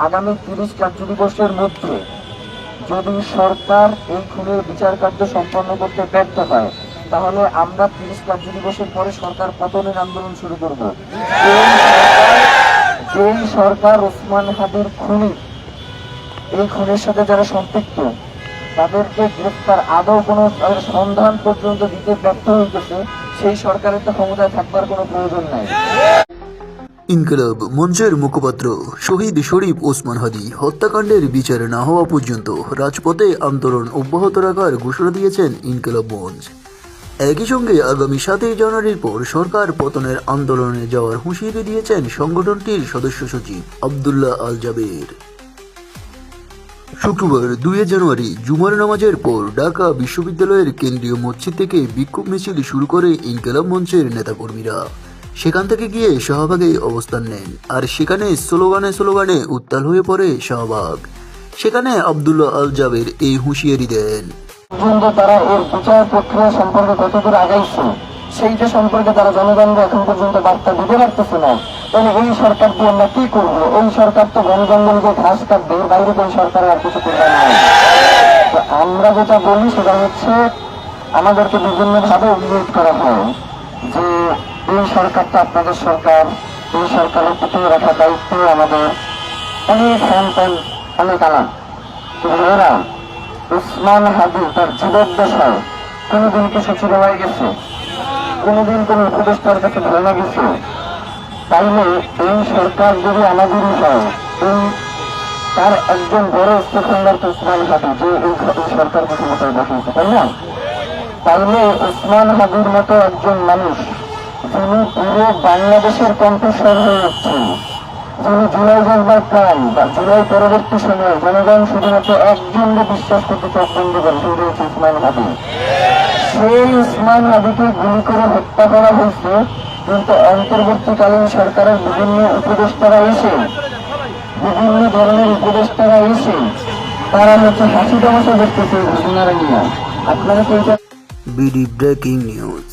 আগামী 30 কার্যদিবসের মধ্যে যদি সরকার এই খুনের বিচার কার্য সম্পন্ন করতে ব্যর্থ হয়, তাহলে আমরা 30 কার্যদিবসের পরে সরকার পতনের আন্দোলন শুরু করব। যেই সরকার ওসমান হাদির খুনি, এই খুনের সাথে যারা সম্পৃক্ত, তাদেরকে গ্রেফতার আদৌ কোনো সন্ধান পর্যন্ত দিতে ব্যর্থ হইতেছে, সেই সরকারের তো ক্ষমতায় থাকবার কোনো প্রয়োজন নাই। ইনকিলাব মঞ্চের মুখপাত্র শহীদ শরীফ ওসমান হাদি হত্যাকাণ্ডের বিচার না হওয়া পর্যন্ত রাজপথে আন্দোলন অব্যাহত রাখার ঘোষণা দিয়েছেন ইনকিলাব মঞ্চ। একই সঙ্গে আগামী 7 জানুয়ারির পর সরকার পতনের আন্দোলনে যাওয়ার হুঁশিয়ারি দিয়েছেন সংগঠনটির সদস্য সচিব আব্দুল্লাহ আল জাবের। শুক্রবার 2 জানুয়ারি জুমার নামাজের পর ঢাকা বিশ্ববিদ্যালয়ের কেন্দ্রীয় মসজিদ থেকে বিক্ষোভ মিছিল শুরু করে ইনকিলাব মঞ্চের নেতাকর্মীরা। সেখান থেকে গিয়ে শাহবাগে অবস্থান নেন, আর সেখানে স্লোগানে উত্তাল হয়ে পড়ে শাহবাগ। সেখানে আব্দুল্লাহ আল জাবের এই হুঁশিয়ারি দেন। তারা এর বিচার প্রক্রিয়া সম্পর্কে কতদূর আগাইছে, সেইটা সম্পর্কে তারা জনগণকে এখন পর্যন্ত বার্তা দিতে পারতেছে না। তাহলে এই সরকার দিয়ে আমরা কি করবো? এই সরকার তো গণজঙ্গলকে ঘাস কাটবে, বাইরে তো এই সরকারের আর কিছু করবে না। আমরা যেটা বলি সেটা হচ্ছে, আমাদেরকে বিভিন্ন ভাবে উল্লেখ করা হয় যে এই সরকারটা আপনাদের সরকার, এই সরকারের টিকিয়ে রাখার দায়িত্ব আমাদের। অনেক হ্যান অনেক আলাপ। ওসমান হাদি তার জীবদ্দশায় কোনোদিন কি সচিবালয়ে গেছে? কোনোদিন কোন উপদেষ্টার কাছে ধর্ণা গেছে? তাইলে এই সরকার যদি আমাদেরই হয়, এই তার একজন বড় স্টেকহোল্ডার তো ওসমান হাদি, যে এই সরকারকে ক্ষমতায় বসিয়েছে, তাই না? তাইলে ওসমান হাদির মতো একজন মানুষ, যিনি পুরো বাংলাদেশের কণ্ঠস্বর হয়ে উঠছেন, যিনি জুলাই জজবার প্রাণ বা জুলাই পরবর্তী সময়ে জনগণ শুধুমাত্র একজনকে বিশ্বাস করতে চোখ বন্ধ করে, সেটা হচ্ছে ওসমান হাদি। সেই ওসমান হাদিকে গুলি করে হত্যা করা হয়েছে, কিন্তু অন্তর্বর্তীকালীন সরকারের বিভিন্ন উপদেষ্টারা এসে, বিভিন্ন ধরনের উপদেষ্টারা এসে তারা হচ্ছে হাসি তামাশা দেখতেছে ঘটনারা নিয়ে। আপনারা তো বিডি ব্রেকিং নিউজ।